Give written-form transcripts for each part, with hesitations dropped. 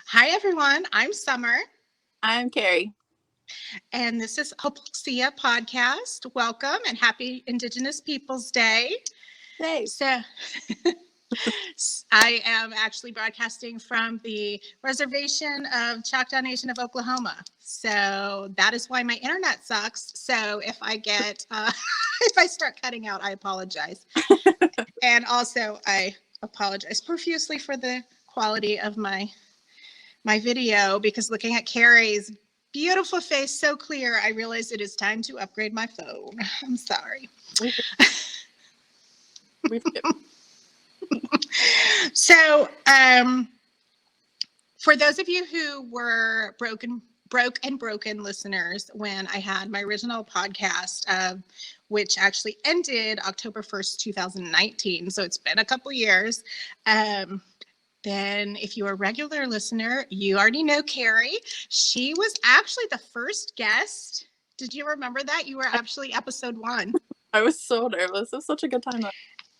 Hi, everyone. I'm Summer, I'm Carrie. and this is Hopelexia Podcast. Welcome and happy Indigenous Peoples Day. Hey. So, I am actually broadcasting from the reservation of Choctaw Nation of Oklahoma. So that is why my internet sucks. So if I get, if I start cutting out, I apologize. And also, I apologize profusely for the quality of my video, because looking at Carrie's beautiful face so clear, I realized it is time to upgrade my phone. I'm sorry. So, for those of you who were broke and broken listeners when I had my original podcast, which actually ended October 1st, 2019, so it's been a couple years. Then if you're a regular listener, you already know Carrie. She was actually the first guest. Did you remember that? You were actually episode 1. I was so nervous. It was such a good time.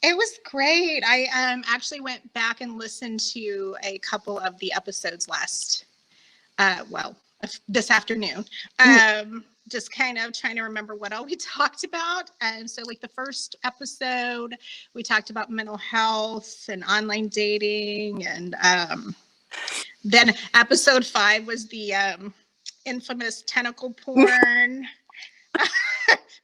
It was great. I actually went back and listened to a couple of the episodes this afternoon. Just kind of trying to remember what all we talked about. And so like the first episode, we talked about mental health and online dating. And then episode 5 was the infamous tentacle porn,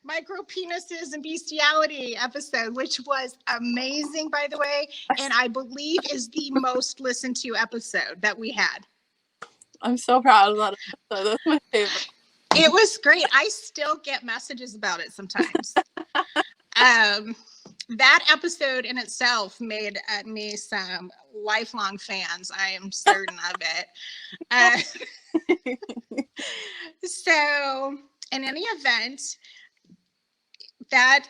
micro penises and bestiality episode, which was amazing, by the way. And I believe is the most listened to episode that we had. I'm so proud of that episode. That's my favorite. It was great. I still get messages about it sometimes. That episode in itself made me some lifelong fans. I am certain of it. So, in any event, that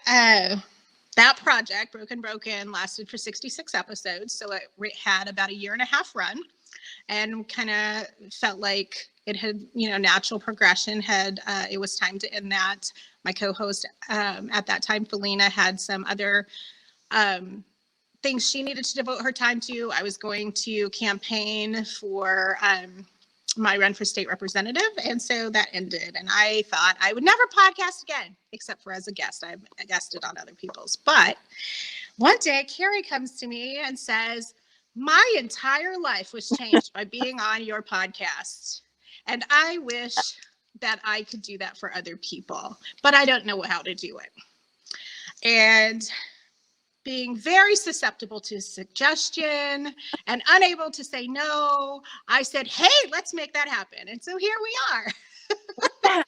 project, Broken, lasted for 66 episodes. So it had about a 1.5 year run, and kind of felt like it had, natural progression. It was time to end that. My co-host at that time, Felina, had some other things she needed to devote her time to. I was going to campaign for my run for state representative, and so that ended. And I thought I would never podcast again, except for as a guest. I've guested on other people's. But one day, Carrie comes to me and says, "My entire life was changed by being on your podcast. And I wish that I could do that for other people, but I don't know how to do it." And being very susceptible to suggestion and unable to say no, I said, "Hey, let's make that happen." And so here we are.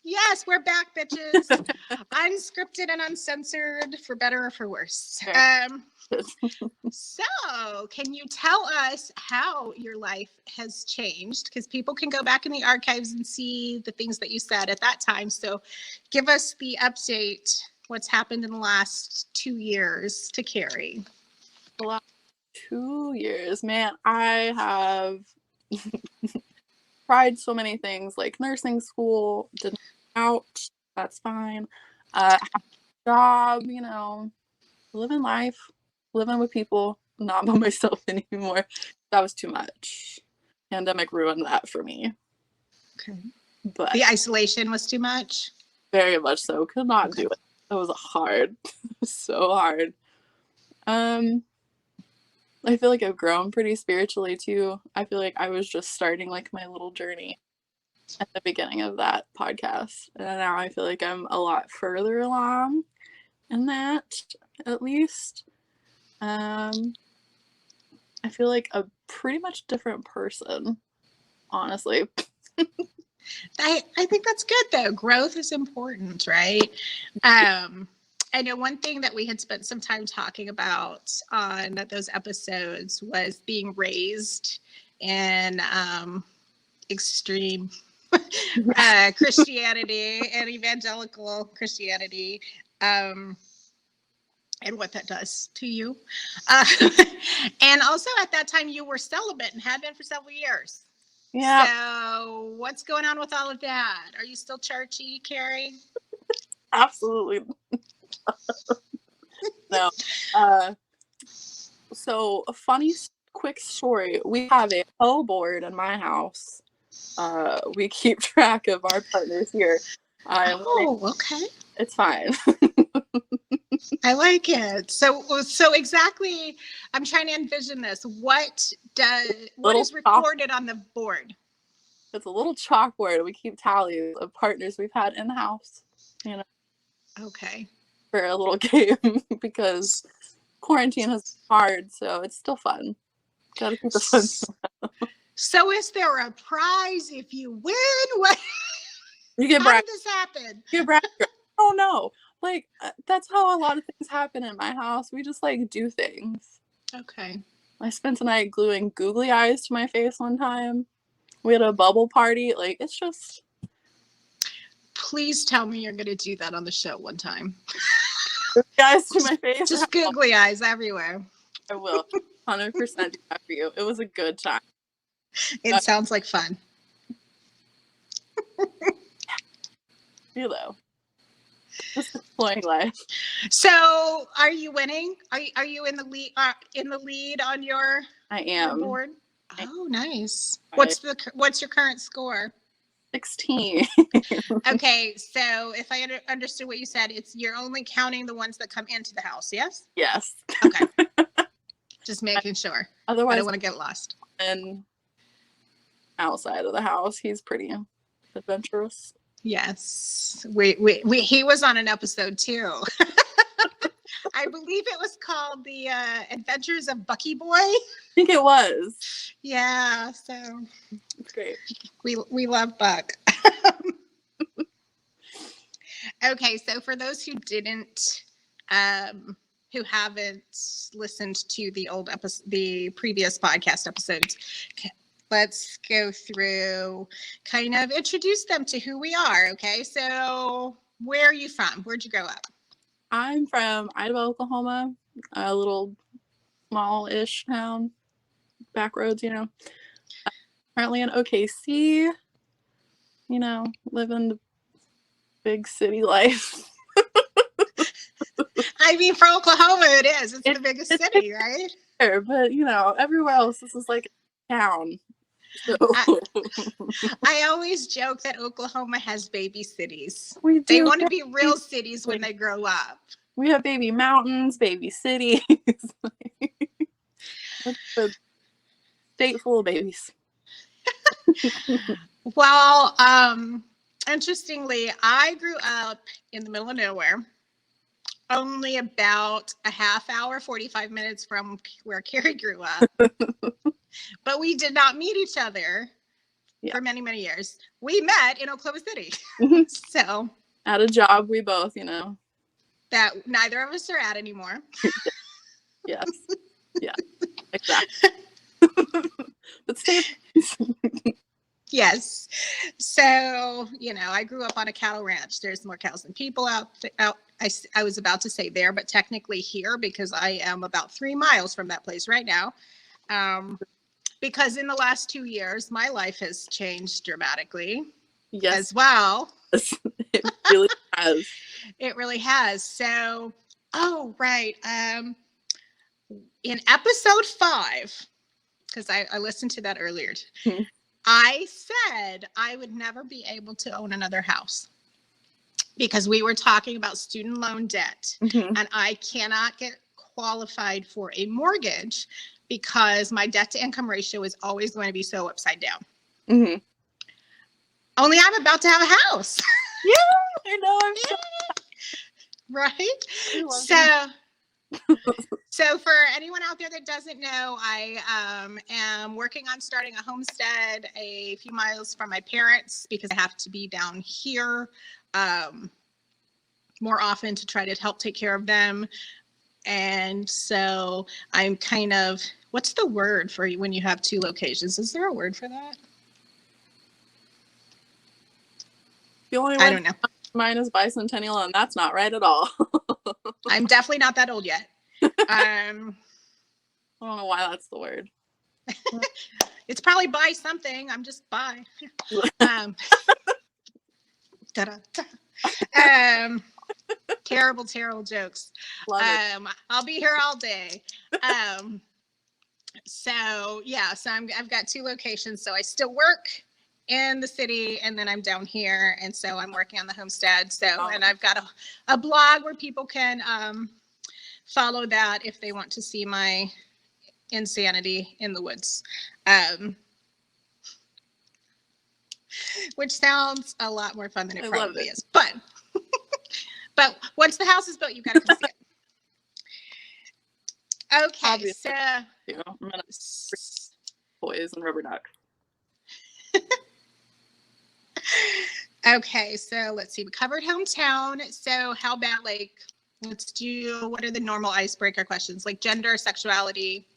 Yes, we're back, bitches. Unscripted and uncensored, for better or for worse. So, can you tell us how your life has changed? Because people can go back in the archives and see the things that you said at that time. So, give us the update. What's happened in the last 2 years to Carrie? The last 2 years, man, I have tried so many things, like nursing school, didn't work out. That's fine. Have a job, living life, living with people, not by myself anymore. That was too much. Pandemic ruined that for me. Okay. But the isolation was too much? Very much so. Could not do it. It was hard. So hard. I feel like I've grown pretty spiritually too. I feel like I was just starting like my little journey at the beginning of that podcast. And now I feel like I'm a lot further along in that, at least. I feel like a pretty much different person, honestly. I think that's good, though. Growth is important, right? I know one thing that we had spent some time talking about on those episodes was being raised in extreme Christianity and evangelical Christianity, and what that does to you. And also at that time, you were celibate and had been for several years. Yeah. So what's going on with all of that? Are you still churchy, Carrie? Absolutely. No. So a funny quick story. We have a hoe board in my house. We keep track of our partners here. Okay. It's fine. I like it. So exactly, I'm trying to envision this. What is recorded on the board? It's a little chalkboard. We keep tallies of partners we've had in the house, you know. Okay. For a little game because quarantine has been hard, so it's still fun. Gotta keep the fun. So is there a prize if you win? What? You get how brag. did this happen? You get brag. Oh no. Like that's how a lot of things happen in my house. We just like do things. Okay. I spent the night gluing googly eyes to my face one time. We had a bubble party. Like it's just. Please tell me you're going to do that on the show one time. Eyes to my face. Just googly eyes everywhere. I will 100% do that for you. It was a good time. It sounds like fun. You know, just exploring life. So, are you winning? Are you in the lead? On your I am. board? Oh, nice. What's your current score? 16. Okay, so if I understood what you said, you're only counting the ones that come into the house, yes? Yes. Okay. Just making sure. Otherwise, I don't want to get lost. And outside of the house, he's pretty adventurous. Yes. He was on an episode too. I believe it was called The Adventures of Bucky Boy. I think it was. Yeah, so it's great. We love Buck. Okay, so for those who haven't listened to the previous podcast episodes, let's go through, kind of introduce them to who we are. Okay, so where are you from? Where'd you grow up? I'm from Idaho, Oklahoma, a little small-ish town, back roads, you know. Currently in OKC, you know, living the big city life. I mean, for Oklahoma, it is. It's the biggest city, right? There, but you know, everywhere else, this is like a town. So. I always joke that Oklahoma has baby cities. We do. They want to be real cities when they grow up. We have baby mountains, baby cities. It's a state full of babies. Well, interestingly, I grew up in the middle of nowhere, only about a half hour, 45 minutes from where Carrie grew up. But we did not meet each other for many, many years. We met in Oklahoma City. So at a job, we both, you know. That neither of us are at anymore. Yes. Yeah. Exactly. But stay. Yes. So, you know, I grew up on a cattle ranch. There's more cows than people out. I was about to say there, but technically here, because I am about 3 miles from that place right now. Because in the last 2 years, my life has changed dramatically as well. It really has. It really has. So, oh, right. In episode 5, because I listened to that earlier, I said I would never be able to own another house because we were talking about student loan debt, and I cannot get qualified for a mortgage because my debt to income ratio is always going to be so upside down. Only I'm about to have a house. Yeah, I know. I'm so right. So for anyone out there that doesn't know, I am working on starting a homestead a few miles from my parents because I have to be down here more often to try to help take care of them. And so I'm kind of, what's the word for when you have 2 locations? Is there a word for that? The only I don't know. Mine is bicentennial, and that's not right at all. I'm definitely not that old yet. I don't know why that's the word. It's probably by something. I'm just by. Terrible jokes. I'll be here all day. So yeah, so I've got 2 locations. So I still work in the city, and then I'm down here, and so I'm working on the homestead. So, and I've got a blog where people can follow that if they want to see my insanity in the woods, which sounds a lot more fun than it probably is. But once the house is built, you've got to come see it. Okay, Obviously, so I'm gonna boys and rubber ducks. Okay, so let's see. We covered hometown. So how about like, let's do, what are the normal icebreaker questions? Like gender, sexuality.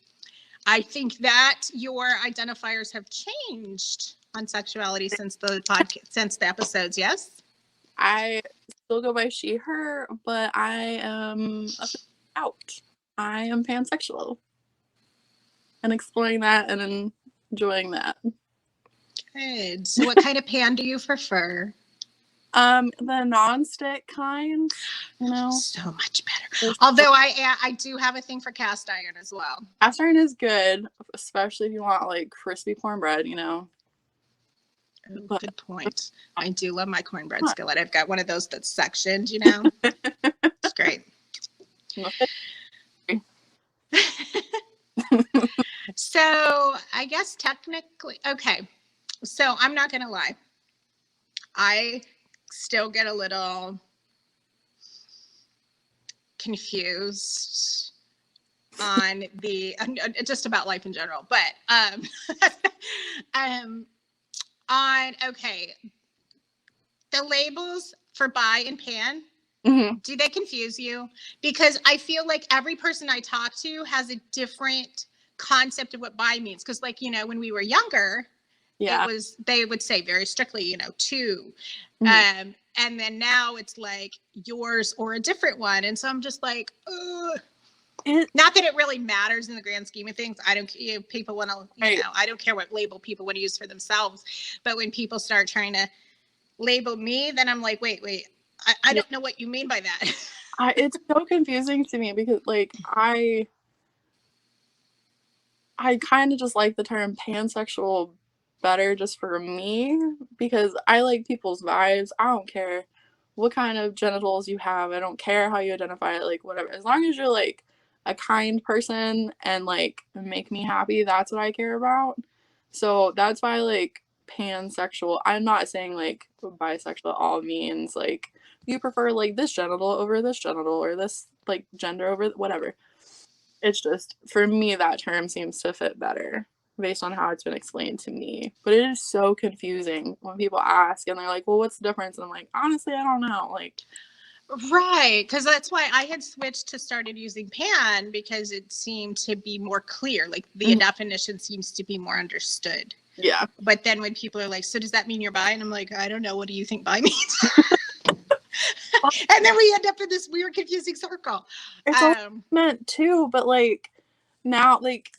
I think that your identifiers have changed on sexuality since the podcast, since the episodes. Yes. I still go by she, her, but I am out. I am pansexual. And exploring that and enjoying that. Good. So what kind of pan do you prefer? The non-stick kind, So much better. Although I do have a thing for cast iron as well. Cast iron is good, especially if you want like crispy cornbread, Oh, good point. I do love my cornbread skillet. I've got one of those that's sectioned, It's great. So I guess technically, okay. So I'm not going to lie. I still get a little confused on the just about life in general, but on okay, the labels for bi and pan, do they confuse you? Because I feel like every person I talk to has a different concept of what bi means. Because like when we were younger, it was, they would say very strictly, 2. And then now it's like yours or a different one. And so I'm just like, not that it really matters in the grand scheme of things. I don't, people want to, I don't care what label people want to use for themselves. But when people start trying to label me, then I'm like, wait, I don't know what you mean by that. It's so confusing to me because like I kind of just like the term pansexual better just for me because I like people's vibes. I don't care what kind of genitals you have. I don't care how you identify it, like whatever. As long as you're like a kind person and like make me happy, that's what I care about. So that's why like pansexual. I'm not saying like bisexual all means like you prefer like this genital over this genital or this like gender over whatever. It's just, for me, that term seems to fit better based on how it's been explained to me. But it is so confusing when people ask and they're like, well, what's the difference? And I'm like, honestly, I don't know. Like, right. Because that's why I had switched to started using pan because it seemed to be more clear. Like the definition seems to be more understood. Yeah. But then when people are like, so does that mean you're bi? And I'm like, I don't know. What do you think bi means? And then we end up in this weird, confusing circle. It's meant too, but like now, like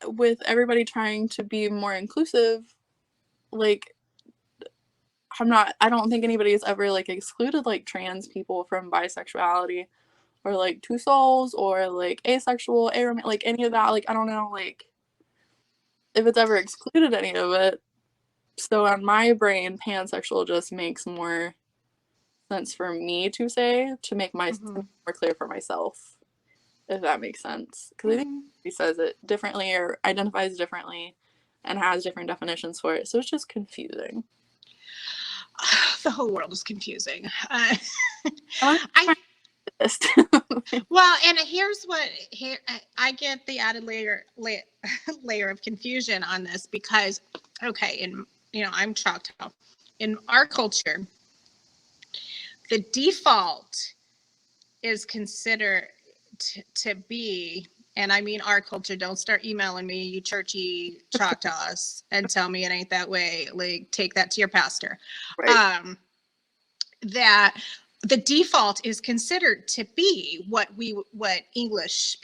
with everybody trying to be more inclusive, like I don't think anybody has ever like excluded like trans people from bisexuality or like two souls or like asexual, aromantic, like any of that. Like I don't know, like if it's ever excluded any of it. So on my brain, pansexual just makes more sense for me to say to make my more clear for myself, if that makes sense. Because I think he says it differently or identifies differently and has different definitions for it. So it's just confusing. The whole world is confusing. Well, and here's what I get the added layer of confusion on this because, okay, I'm Choctaw. In our culture, the default is considered to be, and I mean our culture, don't start emailing me, you churchy Choctaws, and tell me it ain't that way. Like, take that to your pastor. Right. That the default is considered to be what English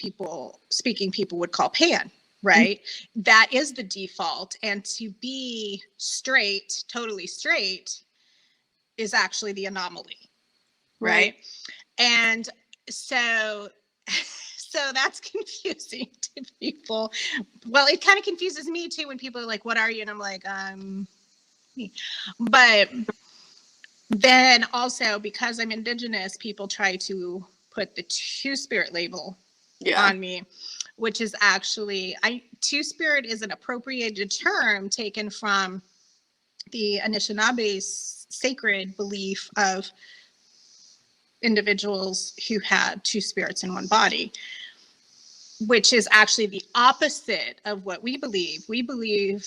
speaking people would call pan, right? That is the default. And to be straight, totally straight, is actually the anomaly, right? And so So that's confusing to people. Well, it kind of confuses me too when people are like, what are you? And I'm like, me. But then also because I'm indigenous, people try to put the two-spirit label on me, which is actually, two-spirit is an appropriated term taken from the Anishinabe's sacred belief of individuals who had two spirits in one body, which is actually the opposite of what we believe. We believe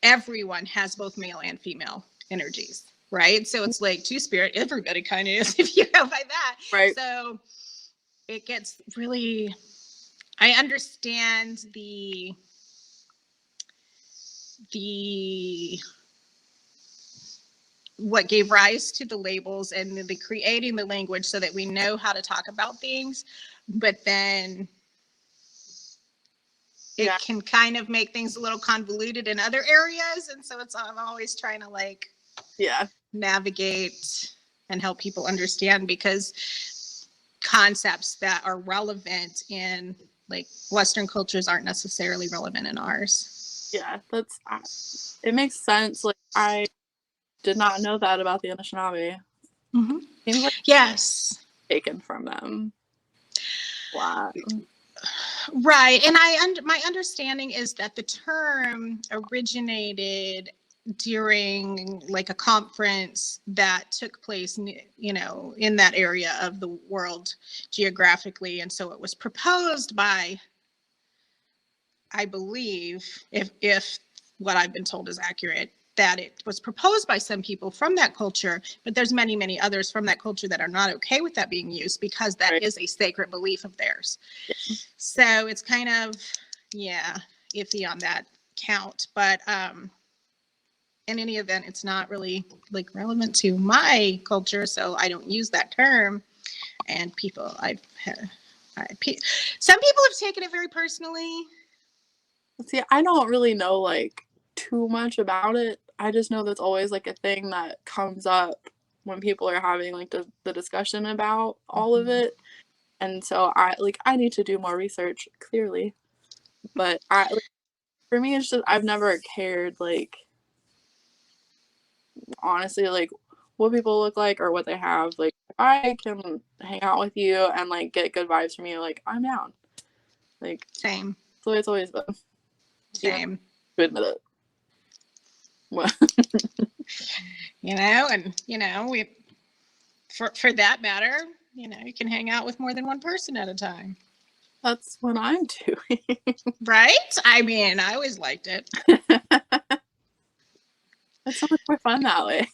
everyone has both male and female energies, right? So it's like two-spirit, everybody kind of is, if you go by that. Right. So it gets really, I understand the what gave rise to the labels and the creating the language so that we know how to talk about things, but then it can kind of make things a little convoluted in other areas, and so I'm always trying to like navigate and help people understand, because concepts that are relevant in like Western cultures aren't necessarily relevant in ours. Yeah, it makes sense. Like, I did not know that about the Anishinaabe. Mm-hmm. Seems like yes, taken from them. Wow. Right, and my understanding is that the term originated during like a conference that took place, in that area of the world geographically, and so it was proposed by, I believe, if what I've been told is accurate, that it was proposed by some people from that culture, but there's many, many others from that culture that are not okay with that being used because that is a sacred belief of theirs. Yeah. So it's kind of, iffy on that count. But in any event, it's not really like relevant to my culture, so I don't use that term. And some people have taken it very personally. See, I don't really know like too much about it. I just know that's always like a thing that comes up when people are having like the discussion about all of it. And so I need to do more research, clearly. But for me, it's just, I've never cared, like, honestly, like, what people look like or what they have. Like, if I can hang out with you and like get good vibes from you, like, I'm down. Like, same. So it's always been. Same. To admit it. Well. We for that matter, you can hang out with more than one person at a time. That's what I'm doing. Right? I mean, I always liked it. It's so much more fun that way.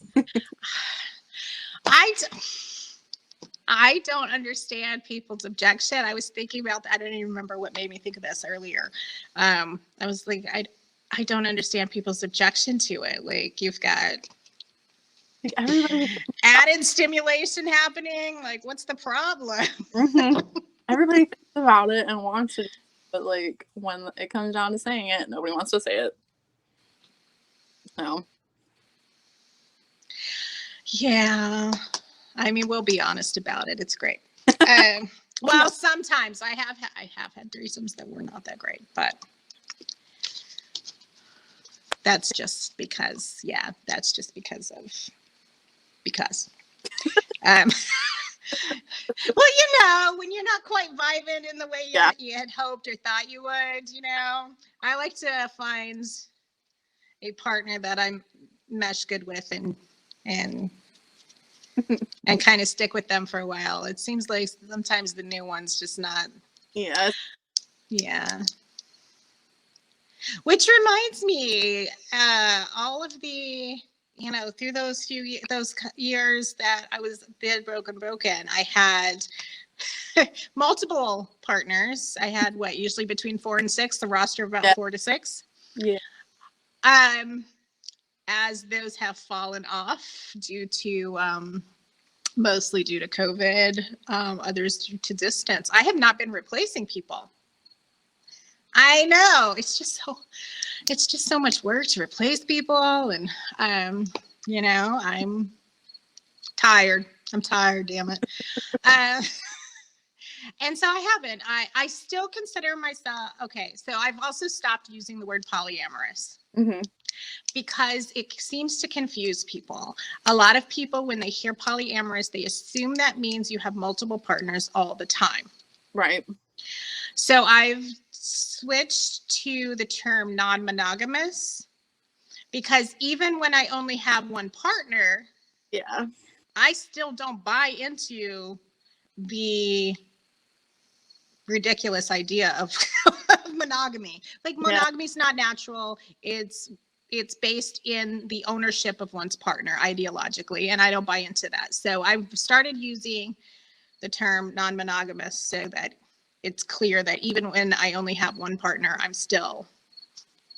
I don't understand people's objection. I was thinking about that. I don't even remember what made me think of this earlier. I was like, I don't understand people's objection to it. Like, you've got like everybody added stimulation happening. Like, what's the problem? Mm-hmm. Everybody thinks about it and wants to, but like when it comes down to saying it, nobody wants to say it. So. Yeah. I mean, we'll be honest about it. It's great. Well, sometimes I have had threesomes that were not that great, but that's just because. Well, when you're not quite vibing in the way you had hoped or thought you would, I like to find a partner that I'm mesh good with and kind of stick with them for a while. It seems like sometimes the new one's just not. Yeah. Yeah. Which reminds me, all of the, through those years that I was broken, I had multiple partners. I had usually between 4 and 6, the roster of about 4 to 6. Yeah. As those have fallen off mostly due to COVID, others due to distance. I have not been replacing people. I know, it's just so much work to replace people, and I'm tired. I'm tired, damn it. And so I haven't. I still consider myself, okay, so I've also stopped using the word polyamorous Mm-hmm. because it seems to confuse people. A lot of people, when they hear polyamorous, they assume that means you have multiple partners all the time. Right. So I've switched to the term non-monogamous because even when I only have one partner, Yeah. I still don't buy into the ridiculous idea of monogamy. Like Yeah. monogamy is not natural. It's based in the ownership of one's partner ideologically, and I don't buy into that. So I've started using the term non-monogamous so that it's clear that even when I only have one partner, I'm still.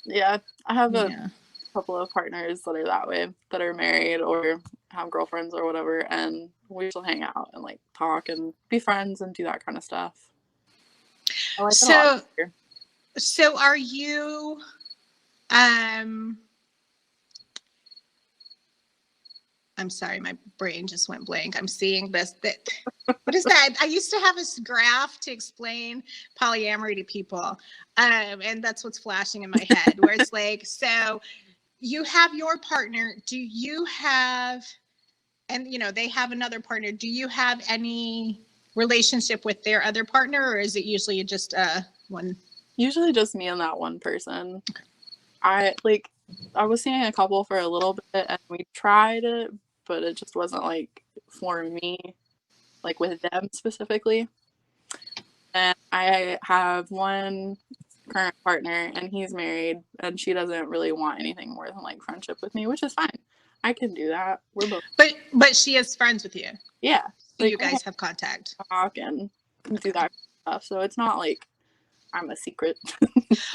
Yeah. I have a Yeah. couple of partners that are that way, that are married or have girlfriends or whatever, and we still hang out and like talk and be friends and do that kind of stuff. I like it a lot So better. so are you um I'm sorry, my brain just went blank. I'm seeing this. That what is that? I used to have this graph to explain polyamory to people, and that's what's flashing in my head. Where it's like, so you have your partner. Do you have, and they have another partner. Do you have any relationship with their other partner, or is it usually just one? Usually just me and that one person. I was seeing a couple for a little bit and we tried it, but it just wasn't like for me, like with them specifically. And I have one current partner and he's married and she doesn't really want anything more than like friendship with me, which is fine. I can do that. We're both, But she is friends with you. yeah, So like you we can guys have contact. talk and do that kind of stuff. So it's not like I'm a secret.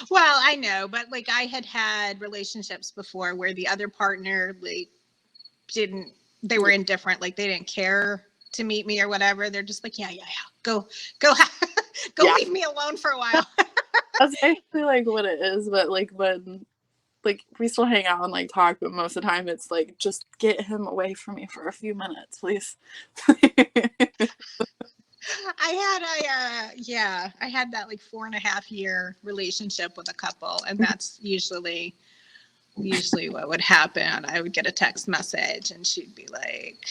Well, I know, but like I had relationships before where the other partner like didn't, they were indifferent, like they didn't care to meet me or whatever. They're just like, yeah, go, go, go, Yeah, leave me alone for a while. that's actually like what it is. But like when like we still hang out and like talk, but most of the time it's like just get him away from me for a few minutes, please. I had that like 4.5 year relationship with a couple, and that's usually what would happen. I would get a text message and she'd be like,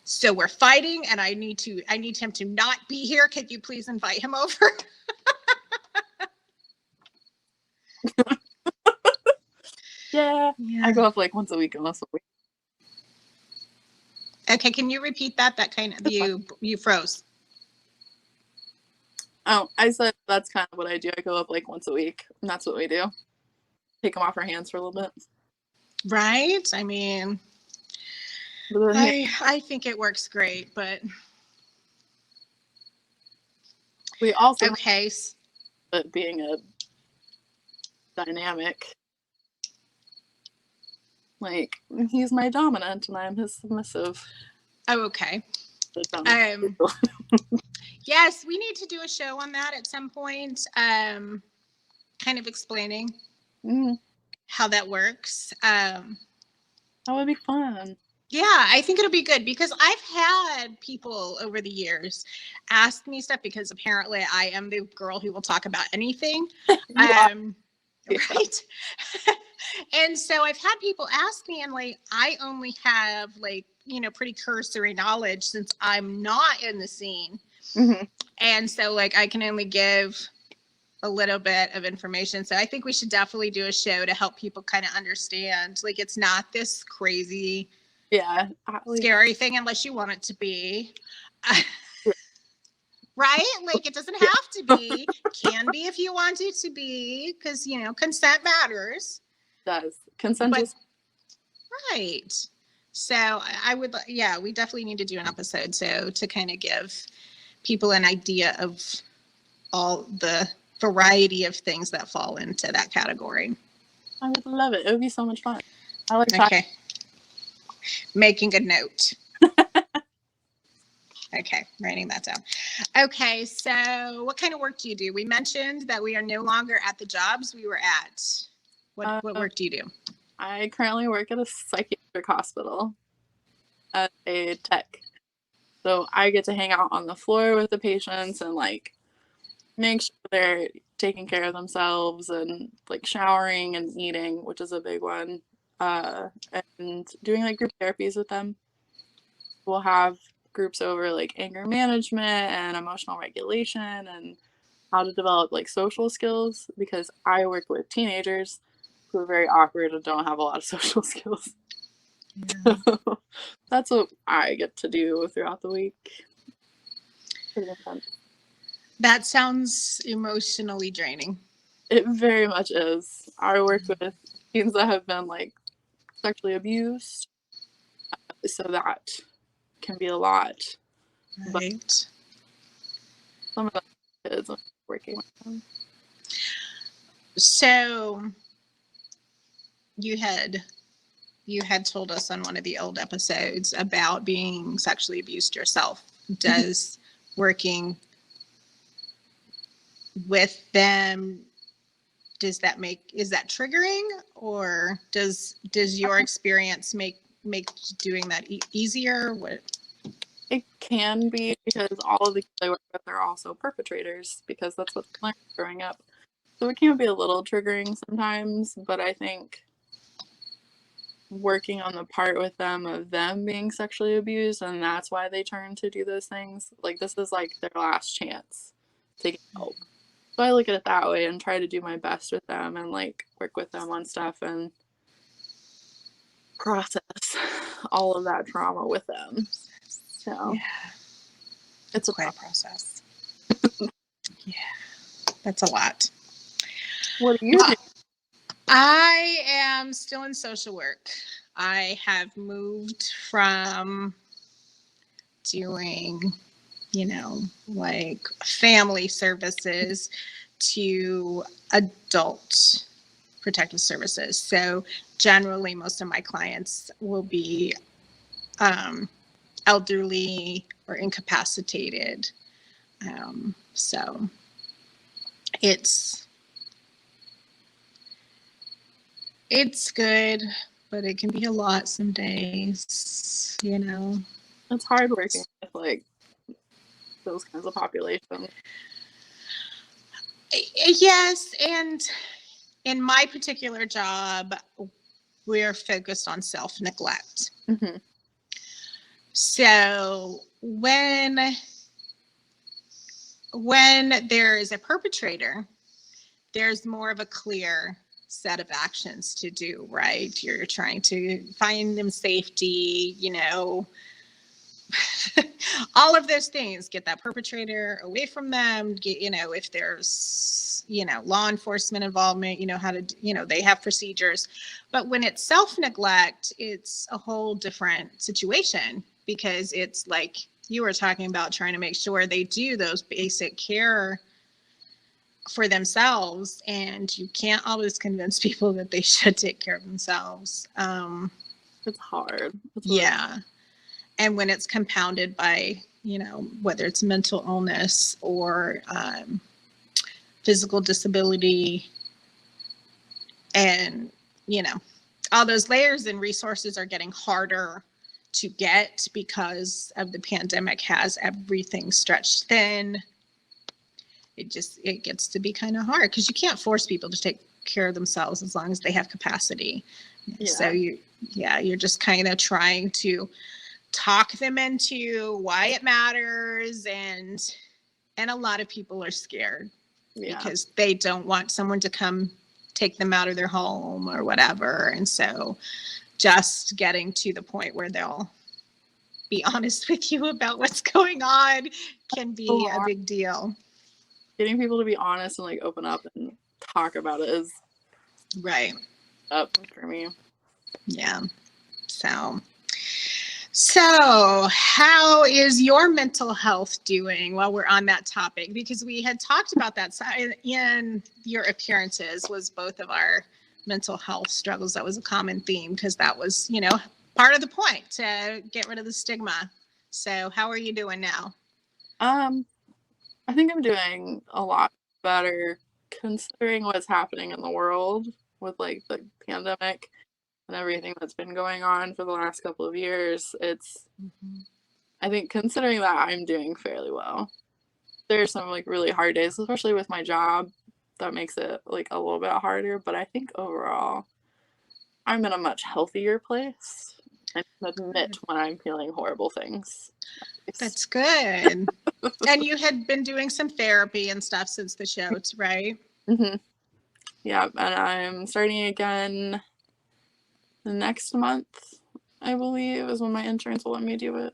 so we're fighting and I need him to not be here. Could you please invite him over? Yeah, I Yeah. go up like once a week unless a week. Okay, can you repeat that? That kind of you froze. Oh, I said that's kind of what I do. I go up like once a week, and that's what we do. Take them off our hands for a little bit. Right? I mean, But then, I think it works great, but we also okay. it being a dynamic. Like he's my dominant and I'm his submissive. Oh, okay. Yes, we need to do a show on that at some point. Kind of explaining how that works. That would be fun. Yeah, I think it'll be good because I've had people over the years ask me stuff because apparently I am the girl who will talk about anything. Right. And so I've had people ask me, and like, I only have like, pretty cursory knowledge since I'm not in the scene. Mm-hmm. And so, like, I can only give a little bit of information. So I think we should definitely do a show to help people kind of understand. Like, it's not this crazy, scary thing unless you want it to be. Right? Like, it doesn't have to be. Can be if you want it to be, because, consent matters. It does. Consent is right. So I would, yeah, we definitely need to do an episode so to kind of give people an idea of all the variety of things that fall into that category. I would love it. It would be so much fun. I like okay. Making a note. Okay, writing that down. Okay, so what kind of work do you do? We mentioned that we are no longer at the jobs we were at. What work do you do? I currently work at a psychiatric hospital as a tech. So I get to hang out on the floor with the patients and like make sure they're taking care of themselves and like showering and eating, which is a big one. And doing like group therapies with them. We'll have groups over like anger management and emotional regulation and how to develop like social skills, because I work with teenagers who are very awkward and don't have a lot of social skills. Yeah. So that's what I get to do throughout the week. Pretty intense. That sounds emotionally draining. It very much is. I work with teens that have been like sexually abused, so that can be a lot. But Right. some of the kids, I'm working with them. So you had told us on one of the old episodes about being sexually abused yourself. Does working with them, is that triggering, or does your experience make doing that easier? What? It can be, because all of the kids I work with are also perpetrators, because that's what they learned growing up. So it can be a little triggering sometimes, but I think working on the part with them of them being sexually abused and that's why they turn to do those things, like this is like their last chance to get help. So I look at it that way and try to do my best with them and like work with them on stuff and process all of that trauma with them. So Yeah, it's quite a process. Yeah, that's a lot. What do you do? I am still in social work. I have moved from doing, like family services to adult protective services. So generally, most of my clients will be elderly or incapacitated. So it's good, but it can be a lot some days. It's hard working with like those kinds of populations. Yes, and in my particular job, we're focused on self-neglect. Mm-hmm. So when there is a perpetrator, there's more of a clear set of actions to do, right? You're trying to find them safety, all of those things, get that perpetrator away from them, get, if there's, law enforcement involvement, how to, they have procedures. But when it's self-neglect, it's a whole different situation, because it's like you were talking about, trying to make sure they do those basic care for themselves, and you can't always convince people that they should take care of themselves. It's hard. Yeah. And when it's compounded by, whether it's mental illness or physical disability, and, all those layers and resources are getting harder to get because of the pandemic, has everything stretched thin. It gets to be kind of hard, because you can't force people to take care of themselves as long as they have capacity. Yeah. So you're just kind of trying to talk them into why it matters, and a lot of people are scared because they don't want someone to come take them out of their home or whatever. And so just getting to the point where they'll be honest with you about what's going on can be a big deal. Getting people to be honest and like open up and talk about it is right up for me. Yeah. So how is your mental health doing, while we're on that topic? Because we had talked about that in your appearances, was both of our mental health struggles. That was a common theme, because that was, part of the point, to get rid of the stigma. So how are you doing now? I think I'm doing a lot better, considering what's happening in the world with like the pandemic and everything that's been going on for the last couple of years. It's I think considering that I'm doing fairly well. There are some like really hard days, especially with my job, that makes it like a little bit harder, but I think overall I'm in a much healthier place. I can admit when I'm feeling horrible things. That's good. And you had been doing some therapy and stuff since the show, right? Mm-hmm. Yeah, and I'm starting again the next month, I believe, is when my insurance will let me do it.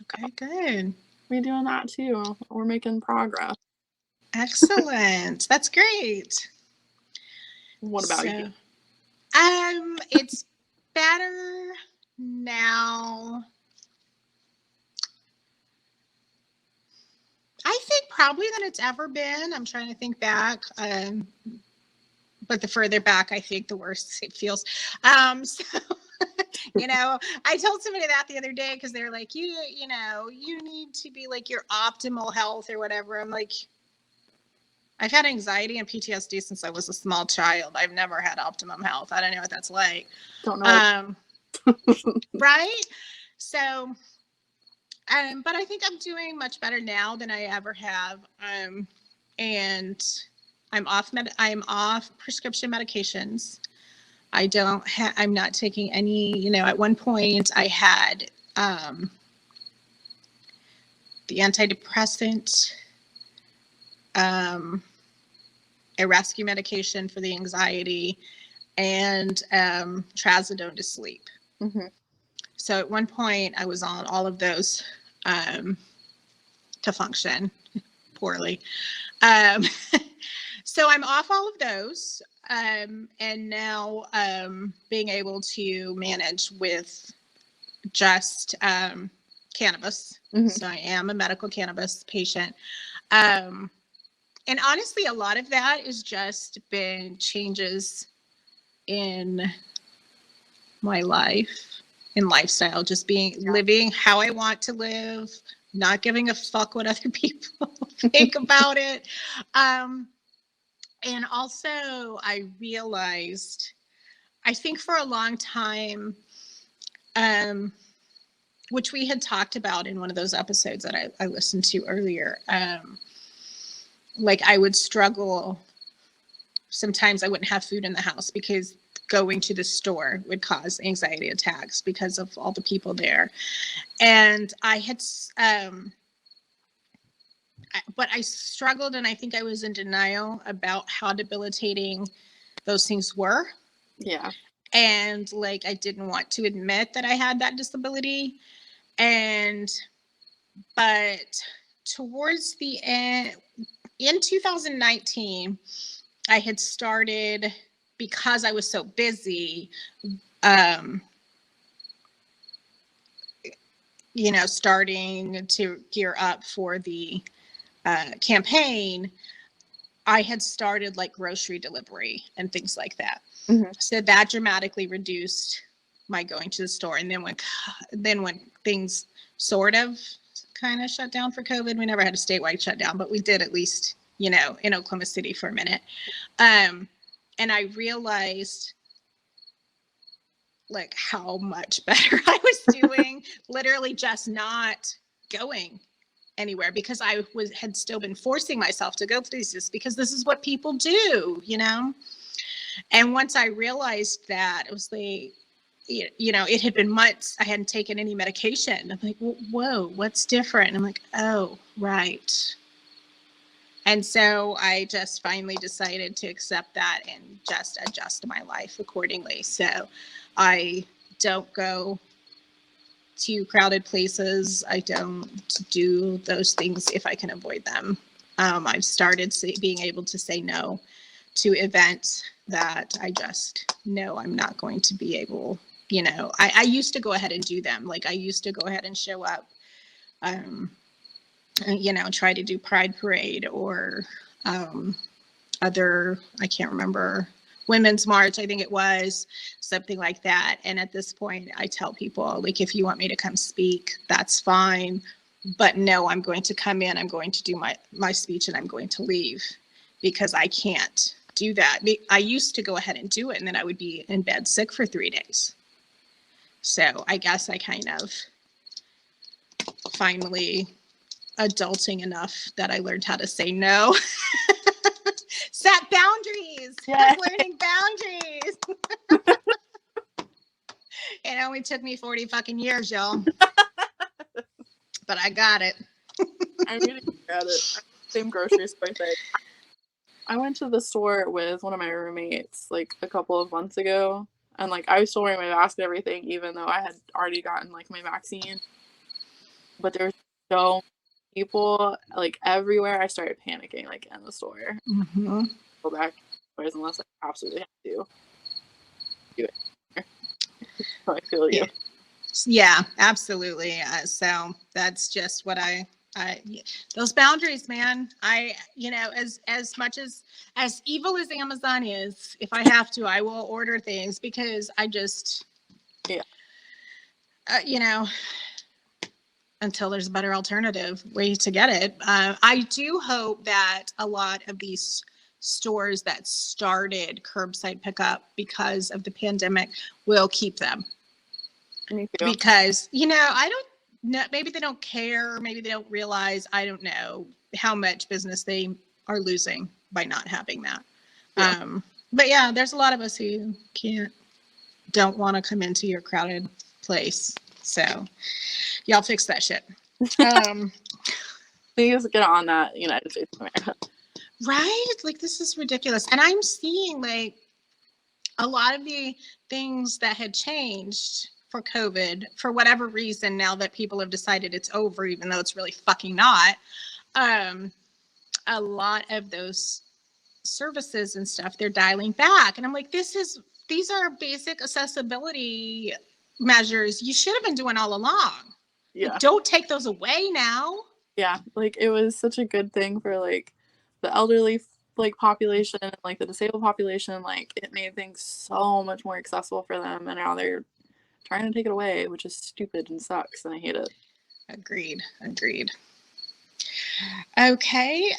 Okay, good. We're doing that too. We're making progress. Excellent. That's great. What about you? It's better now. I think probably than it's ever been. I'm trying to think back. But the further back I think, the worse it feels. So I told somebody that the other day because they're like, you need to be like your optimal health or whatever. I'm like, I've had anxiety and PTSD since I was a small child. I've never had optimum health. I don't know what that's like. Don't know. Right? So, but I think I'm doing much better now than I ever have. And I'm off prescription medications. I'm not taking any, at one point I had the antidepressant, a rescue medication for the anxiety, and trazodone to sleep. Mm-hmm. So at one point I was on all of those to function poorly. So I'm off all of those. And now being able to manage with just cannabis. Mm-hmm. So I am a medical cannabis patient. And honestly, a lot of that has just been changes in my life, in lifestyle, just living how I want to live, not giving a fuck what other people think about it. And also I realized, I think for a long time, which we had talked about in one of those episodes that I listened to earlier, like I would struggle. Sometimes I wouldn't have food in the house because going to the store would cause anxiety attacks because of all the people there. And but I struggled, and I think I was in denial about how debilitating those things were. Yeah. And like, I didn't want to admit that I had that disability. But towards the end, in 2019, I had started, because I was so busy, starting to gear up for the campaign. I had started like grocery delivery and things like that. Mm-hmm. So that dramatically reduced my going to the store. And then when things sort of kind of shut down for COVID, we never had a statewide shutdown, but we did at least, in Oklahoma City for a minute. And I realized like how much better I was doing, literally just not going anywhere, because I had still been forcing myself to go places because this is what people do, And once I realized that, it was like, it had been months I hadn't taken any medication. I'm like, whoa, what's different? And I'm like, oh, right. And so I just finally decided to accept that and just adjust my life accordingly. So I don't go to crowded places. I don't do those things if I can avoid them. I've started being able to say no to events that I just know I'm not going to be able, I used to go ahead and do them. Like I used to go ahead and show up, try to do Pride Parade or other, I can't remember, Women's March, I think it was, something like that. And at this point, I tell people, like, if you want me to come speak, that's fine. But no, I'm going to come in, I'm going to do my speech, and I'm going to leave, because I can't do that. I used to go ahead and do it, and then I would be in bed sick for 3 days. So I guess I kind of finally adulting enough that I learned how to say no. Set boundaries. Yeah. I'm learning boundaries. It only took me 40 fucking years, y'all. But I got it. I need to get it. Same grocery store thing. I went to the store with one of my roommates like a couple of months ago, and like I was still wearing my mask and everything, even though I had already gotten like my vaccine. But there were so many people like everywhere. I started panicking like in the store. Mm-hmm. Go back unless I absolutely have to do it. So I feel you. Yeah, absolutely. So that's just what those boundaries, man. As much as evil as Amazon is, if I have to, I will order things because I just, Yeah. Until there's a better alternative way to get it. I do hope that a lot of these stores that started curbside pickup because of the pandemic will keep them. Me too. Because, I don't know, maybe they don't care, maybe they don't realize, I don't know how much business they are losing by not having that. Yeah. But yeah, there's a lot of us who don't want to come into your crowded place. So y'all fix that shit. Please get on that, United States of America. Right? Like, this is ridiculous. And I'm seeing like a lot of the things that had changed for COVID, for whatever reason, now that people have decided it's over, even though it's really fucking not, a lot of those services and stuff, they're dialing back. And I'm like, these are basic accessibility measures you should have been doing all along. Yeah. Like, don't take those away now. Yeah, like it was such a good thing for like the elderly like population and like the disabled population. Like it made things so much more accessible for them, and now they're trying to take it away, which is stupid and sucks, and I hate it. Agreed. Okay.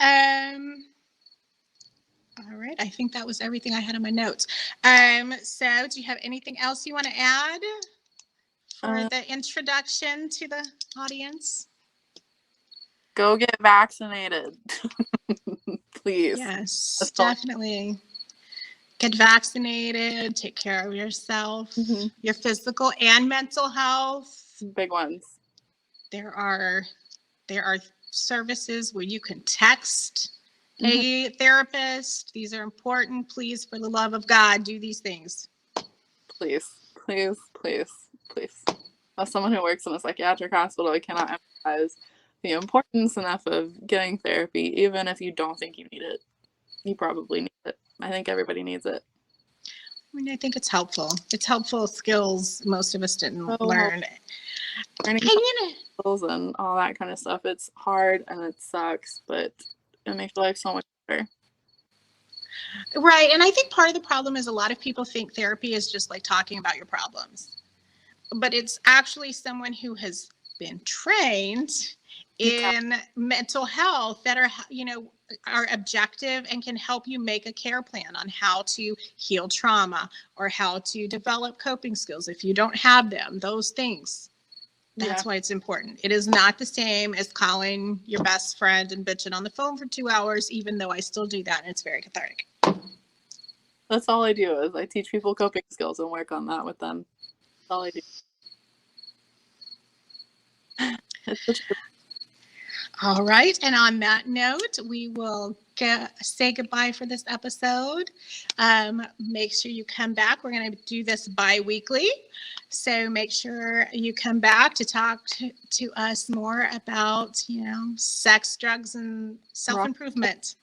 All right. I think that was everything I had on my notes. So do you have anything else you want to add for the introduction to the audience? Go get vaccinated. Please. Yes, definitely. Get vaccinated, take care of yourself, your physical and mental health. Big ones. There are services where you can text a therapist. These are important. Please, for the love of God, do these things. Please. As someone who works in a psychiatric hospital, I cannot emphasize the importance enough of getting therapy, even if you don't think you need it. You probably need it. I think everybody needs it. I mean, I think it's helpful. It's helpful skills most of us didn't learn. Learning skills and all that kind of stuff. It's hard and it sucks, but it makes life so much better. Right. And I think part of the problem is a lot of people think therapy is just like talking about your problems. But it's actually someone who has been trained in mental health that are objective and can help you make a care plan on how to heal trauma or how to develop coping skills if you don't have them, those things. That's why it's important. It is not the same as calling your best friend and bitching on the phone for 2 hours, even though I still do that and it's very cathartic. That's all I do is I teach people coping skills and work on that with them. That's all I do. All right. And on that note, we will say goodbye for this episode. Make sure you come back. We're going to do this bi-weekly. So make sure you come back to talk to us more about, sex, drugs, and self-improvement.